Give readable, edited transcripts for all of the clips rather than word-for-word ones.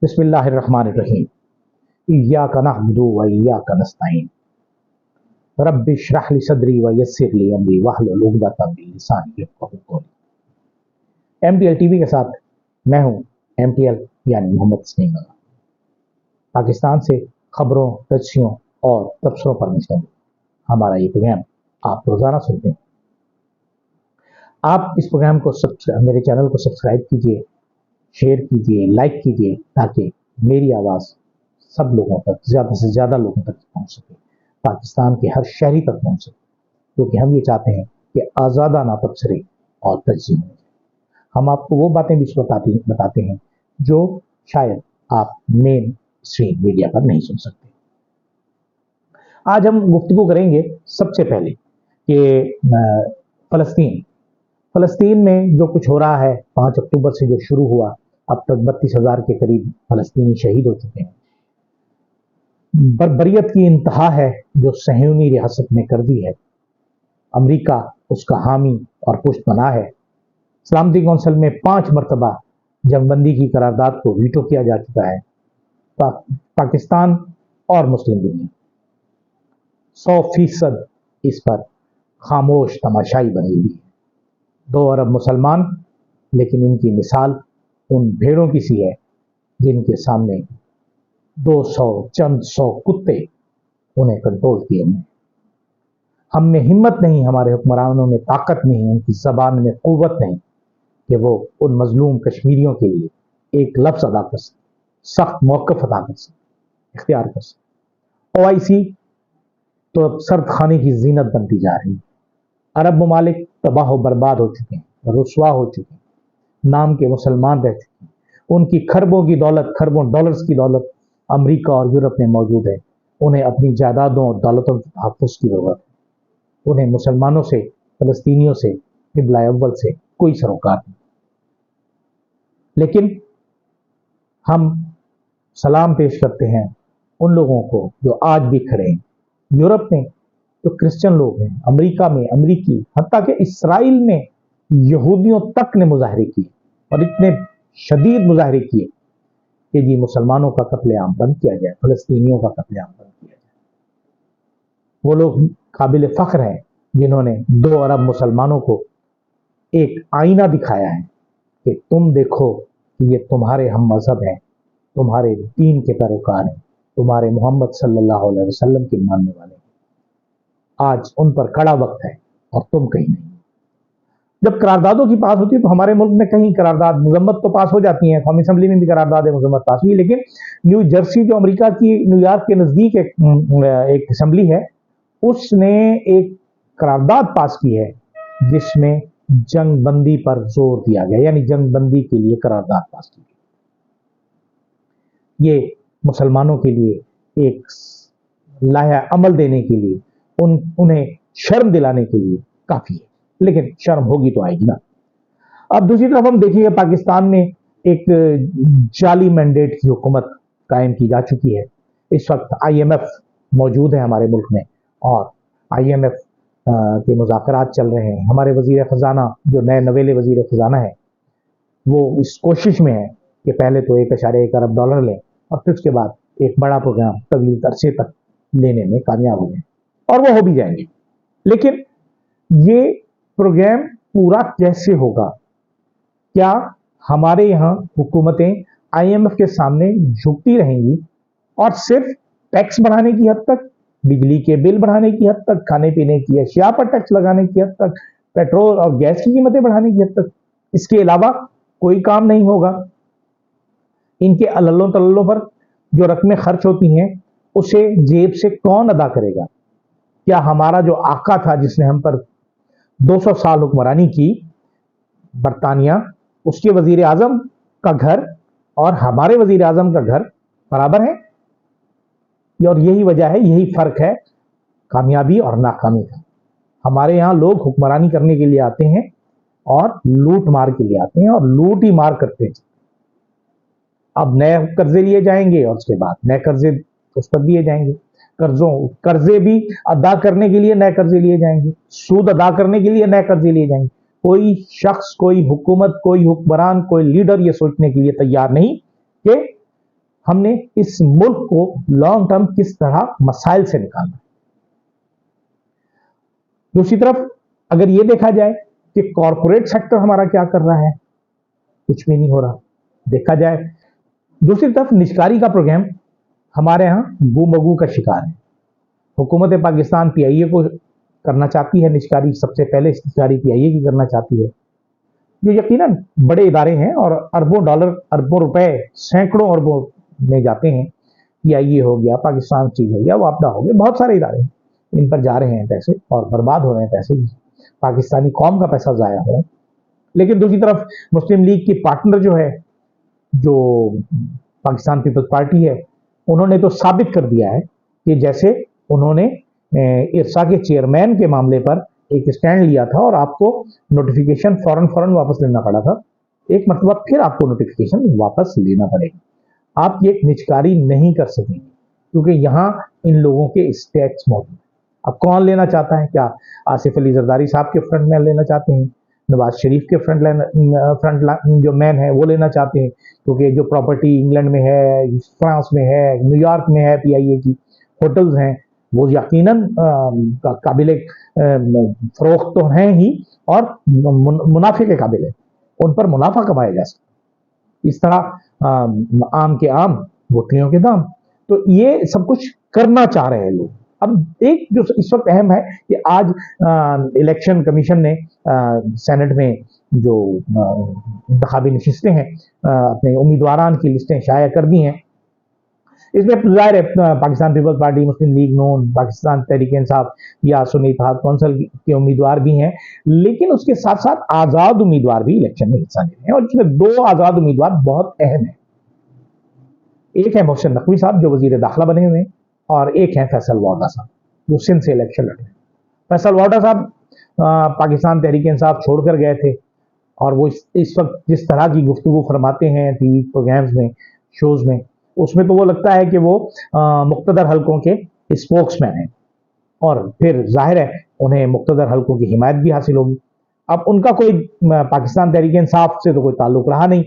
बिस्मिल्लाहिर्रहमानिर्रहीम। इय्याका नअबुदु व इय्याका नस्तईन। रब्बि इश्रह ली सदरी व यस्सिर ली अमरी वहलुल उक़दतम मिन लिसानी यफ़क़हू क़ौली। एमटीएल टीवी के साथ मैं हूं एमटीएल यानी मोहम्मद तस्लीम। पाकिस्तान से खबरों, तज्ज़ियों और तबसरों पर मुश्तमिल हमारा ये प्रोग्राम आप रोजाना सुनते हैं। आप इस प्रोग्राम को मेरे चैनल को सब्सक्राइब कीजिए, शेयर कीजिए, लाइक कीजिए, ताकि मेरी आवाज़ सब लोगों तक, ज़्यादा से ज़्यादा लोगों तक पहुंच सके, पाकिस्तान के हर शहरी तक पहुंच सके, क्योंकि हम ये चाहते हैं कि आज़ादाना तबसरे और तज्ज़िये हो। हम आपको वो बातें भी बताते हैं जो शायद आप मेन स्ट्रीम मीडिया पर नहीं सुन सकते। आज हम गुफ्तगू करेंगे सबसे पहले कि फ़लस्तीन में जो कुछ हो रहा है, 5 अक्टूबर से जो शुरू हुआ, अब तक 32,000 के करीब फ़लस्तीनी शहीद हो चुके हैं। बर्बरियत की इंतहा है जो सहयूनी रियासत ने कर दी है। अमेरिका उसका हामी और पुष्टपनाह है। सलामती कौंसिल में 5 मरतबा जंगबंदी की करारदाद को वीटो किया जा चुका है। पाकिस्तान और मुस्लिम दुनिया 100% इस पर खामोश तमाशाई बनी हुई है। 2 अरब मुसलमान, लेकिन इनकी मिसाल उन भेड़ों की सी है जिनके सामने 200 कुत्ते उन्हें कंट्रोल किए हुए हैं। हम में हिम्मत नहीं, हमारे हुक्मरानों में ताकत नहीं, उनकी ज़बान में क़ुव्वत नहीं कि वो उन मजलूम कश्मीरियों के लिए एक लफ्ज़ अदा कर सके, सख्त मौक़िफ़ अदा कर सके, इख्तियार कर सके। OIC तो अब सर्द खाने की जीनत बनती जा रही है। अरब ममालिक तबाह व बर्बाद हो चुके हैं, रुसवा हो चुके हैं, नाम के मुसलमान रह चुके हैं। उनकी खरबों की दौलत, खरबों डॉलर्स की दौलत अमेरिका और यूरोप में मौजूद है। उन्हें अपनी जायदादों और दौलतों के तहफ़्फ़ुज़ की ज़रूरत है। उन्हें मुसलमानों से, फ़लस्तीनियों से, क़िबला अव्वल से कोई सरोकार नहीं। लेकिन हम सलाम पेश करते हैं उन लोगों को जो आज भी खड़े हैं। यूरोप में तो क्रिश्चियन लोग हैं, अमेरिका में अमरीकी, हत्ता कि इसराइल में यहूदियों तक ने मुजाहरे किए, और इतने शदीद मुजाहरे किए कि जी मुसलमानों का कत्लेआम बंद किया जाए, फ़लस्तीनियों का कत्लेआम बंद किया जाए। वो लोग काबिल फ़ख्र हैं जिन्होंने 2 अरब मुसलमानों को एक आईना दिखाया है कि तुम देखो कि ये तुम्हारे हम मज़हब हैं, तुम्हारे दीन के पैरोकार हैं, तुम्हारे मोहम्मद सल्लल्लाहु अलैहि वसल्लम के मानने वाले हैं। आज उन पर कड़ा वक्त है और तुम कहीं नहीं। जब करारदादों की बात होती है तो हमारे मुल्क में कहीं करारदाद मजम्मत तो पास हो जाती है, कौमी असम्बली में भी करारदाद मजम्मत पास हुई, लेकिन न्यू जर्सी जो अमेरिका की न्यूयॉर्क के नज़दीक एक असम्बली है, उसने एक करारदाद पास की है जिसमें जंग बंदी पर जोर दिया गया, यानी जंग बंदी के लिए करारदाद पास की गई। ये मुसलमानों के लिए एक लाया अमल देने के लिए, उन्हें शर्म दिलाने के लिए काफ़ी है, लेकिन शर्म होगी तो आएगी ना। अब दूसरी तरफ हम देखिए, पाकिस्तान में एक जाली मैंडेट की हुकूमत कायम की जा चुकी है। इस वक्त IMF मौजूद है हमारे मुल्क में, और IMF के मुज़ाकरात चल रहे हैं। हमारे वज़ीर ख़ज़ाना, जो नए नवेले वज़ीर ख़ज़ाना है, वो इस कोशिश में है कि पहले तो 1.1 अरब डॉलर लें और फिर उसके बाद एक बड़ा प्रोग्राम तवील अरसे तक लेने में कामयाब हो गए, और वो हो भी जाएंगे। लेकिन ये प्रोग्राम पूरा कैसे होगा? क्या हमारे यहाँ हुकूमतें IMF के सामने झुकती रहेंगी और सिर्फ टैक्स बढ़ाने की हद तक, बिजली के बिल बढ़ाने की हद तक, खाने पीने की अशिया पर टैक्स लगाने की हद तक, पेट्रोल और गैस की कीमतें बढ़ाने की हद तक, इसके अलावा कोई काम नहीं होगा? इनके अल्लों तल्लों पर जो रकमें खर्च होती हैं उसे जेब से कौन अदा करेगा? क्या हमारा जो आका था जिसने हम पर 200 साल हुक्मरानी की, बरतानिया, उसके वजीर आजम का घर और हमारे वजीर आजम का घर बराबर है? और यही वजह है, यही फर्क है कामयाबी और नाकामी का। हमारे यहाँ लोग हुक्मरानी करने के लिए आते हैं और लूट मार के लिए आते हैं, और लूट ही मार करते हैं। अब नए कर्जे लिए जाएंगे और उसके बाद नए कर्जे उस पर दिए जाएंगे। कर्जे भी अदा करने के लिए नए कर्जे लिए जाएंगे, सूद अदा करने के लिए नए कर्जे लिए जाएंगे। कोई शख्स, कोई हुकूमत, कोई हुक्मरान, कोई लीडर ये सोचने के लिए तैयार नहीं कि हमने इस मुल्क को लॉन्ग टर्म किस तरह मसाइल से निकालना। दूसरी तरफ अगर ये देखा जाए कि कॉरपोरेट सेक्टर हमारा क्या कर रहा है, कुछ भी नहीं हो रहा देखा जाए। दूसरी तरफ निजकारी का प्रोग्राम हमारे यहाँ बूमबगू का शिकार है। हुकूमत पाकिस्तान पीआईए को करना चाहती है निजकारी, सबसे पहले निजकारी पीआईए की करना चाहती है, जो यकीनन बड़े इदारे हैं और अरबों डॉलर अरबों रुपए सैकड़ों अरबों में जाते हैं। पीआईए हो गया, पाकिस्तान स्टील हो गया, वापडा हो गया, बहुत सारे इदारे हैं, इन पर जा रहे हैं पैसे और बर्बाद हो रहे हैं पैसे, पाकिस्तानी कौम का पैसा जाया हो रहा है। लेकिन दूसरी तरफ मुस्लिम लीग की पार्टनर जो है, जो पाकिस्तान पीपल्स पार्टी है, उन्होंने तो साबित कर दिया है कि जैसे उन्होंने इरसा के चेयरमैन के मामले पर एक स्टैंड लिया था और आपको नोटिफिकेशन फौरन वापस लेना पड़ा था, एक मरतबा फिर आपको नोटिफिकेशन वापस लेना पड़ेगा। आप ये निजकारी नहीं कर सकेंगे क्योंकि यहाँ इन लोगों के स्टैट्स मौजूद हैं। अब कौन लेना चाहता है? क्या आसिफ अली जरदारी साहब के फ्रंट मैन लेना चाहते हैं? नवाज शरीफ के फ्रंट जो मैन है वो लेना चाहते हैं? क्योंकि जो प्रॉपर्टी इंग्लैंड में है, फ्रांस में है, न्यूयॉर्क में है, पीआईए की होटल्स हैं, वो यकीनन काबिल फरोख्त तो हैं ही और मुनाफे के काबिल है, उन पर मुनाफा कमाया जा सकता। इस तरह आम के आम गुठलियों के दाम, तो ये सब कुछ करना चाह रहे हैं लोग। अब एक जो इस वक्त अहम है कि आज इलेक्शन कमीशन ने सेनेट में जो इंतखाबी नशिस्तें हैं, अपने उम्मीदवारान की लिस्टें शाया कर दी हैं। इसमें जाहिर है पाकिस्तान पीपल्स पार्टी, मुस्लिम लीग नून, पाकिस्तान तहरीक इंसाफ या सुन्नी इत्तेहाद कौंसिल के उम्मीदवार भी हैं, लेकिन उसके साथ साथ आज़ाद उम्मीदवार भी इलेक्शन में हिस्सा ले रहे हैं और इसमें दो आज़ाद उम्मीदवार बहुत अहम हैं। एक है मोहसिन नकवी साहब जो वजीर दाखिला बने हुए हैं और एक है फैसल वाडा साहब जो सिंध से इलेक्शन लड़ रहे हैं। फैसल वाडा साहब पाकिस्तान तहरीक इंसाफ छोड़कर गए थे और वो इस वक्त जिस तरह की गुफ्तगू फरमाते हैं टीवी प्रोग्राम्स में, शोज में, उसमें तो वो लगता है कि वो मुख्तदर हलकों के स्पोक्समैन हैं और फिर जाहिर है उन्हें मुख्तदर हलकों की हिमायत भी हासिल होगी। अब उनका कोई पाकिस्तान तहरीक इंसाफ से तो कोई ताल्लुक रहा नहीं।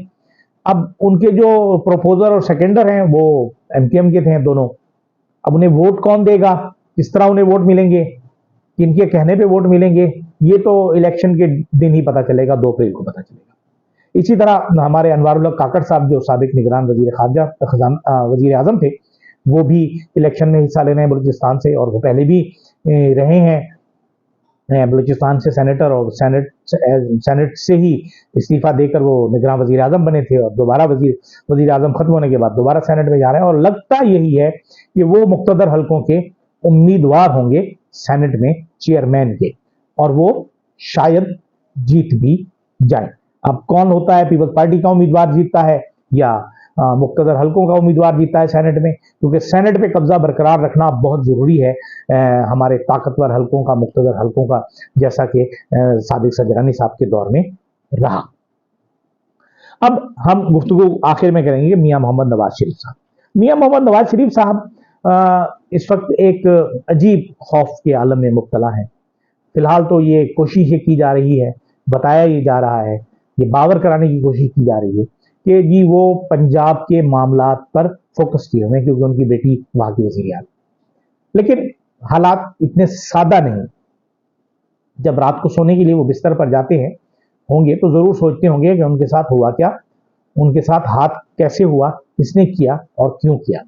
अब उनके जो प्रोपोजर और सेकेंडर हैं वो एमकेएम के थे दोनों। अब उन्हें वोट कौन देगा, किस तरह उन्हें वोट मिलेंगे, किनके कहने पे वोट मिलेंगे, ये तो इलेक्शन के दिन ही पता चलेगा, 2 अप्रैल को पता चलेगा। इसी तरह हमारे अनवारुल्लाह काकड़ साहब जो साबिक निगरान वजीर खारजा वजीर आजम थे, वो भी इलेक्शन में हिस्सा ले रहे हैं बलूचिस्तान से और वो पहले भी रहे हैं बलूचिस्तान से सेनेटर और सेनेट से ही इस्तीफा देकर वो निगरान वजीर आजम बने थे और दोबारा वजीर आजम खत्म होने के बाद दोबारा सेनेट में जा रहे हैं और लगता यही है कि वो मुख्तदर हलकों के उम्मीदवार होंगे सेनेट में चेयरमैन के और वो शायद जीत भी जाए। अब कौन होता है, पीपल्स पार्टी का उम्मीदवार जीतता है या मुख्तदर हलकों का उम्मीदवार जीतता है सेनेट में, क्योंकि सेनेट पे कब्जा बरकरार रखना बहुत ज़रूरी है हमारे ताकतवर हलकों का, मुख्तदर हलकों का, जैसा कि सादिक सजरानी साहब के दौर में रहा। अब हम गुफ्तगू आखिर में करेंगे मियां मोहम्मद नवाज शरीफ साहब। मियां मोहम्मद नवाज शरीफ साहब इस वक्त एक अजीब खौफ के आलम में मुब्तला है। फिलहाल तो ये कोशिश की जा रही है, बताया ये जा रहा है, ये बावर कराने की कोशिश की जा रही है कि जी वो पंजाब के मामलात पर फोकस किए हुए हैं क्योंकि उनकी बेटी वहां की वज़ीर आज़म। लेकिन हालात इतने सादा नहीं। जब रात को सोने के लिए वो बिस्तर पर जाते हैं होंगे तो जरूर सोचते होंगे कि उनके साथ हुआ क्या, उनके साथ हाथ कैसे हुआ, किसने किया और क्यों किया।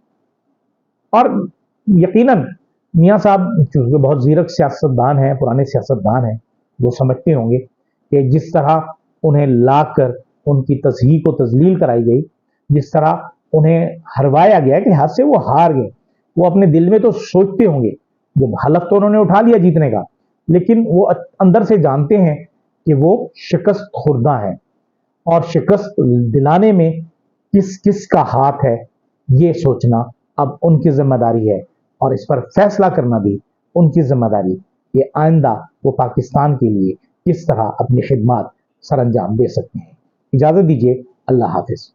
और यकीनन मियाँ साहब चूंकि बहुत जीरक सियासतदान हैं, पुराने सियासतदान हैं, वो समझते होंगे कि जिस तरह उन्हें लाकर उनकी तज़हीक व तज़लील कराई गई, जिस तरह उन्हें हरवाया गया कि हाथ से वो हार गए, वो अपने दिल में तो सोचते होंगे, जब हलफ तो उन्होंने उठा लिया जीतने का, लेकिन वो अंदर से जानते हैं कि वो शिकस्त खुर्दा है और शिकस्त दिलाने में किस किस का हाथ है ये सोचना अब उनकी जिम्मेदारी है और इस पर फैसला करना भी उनकी जिम्मेदारी कि आइंदा वो पाकिस्तान के लिए किस तरह अपनी खिदमत सरअंजाम दे सकते हैं। इजाज़त दीजिए, अल्लाह हाफिज।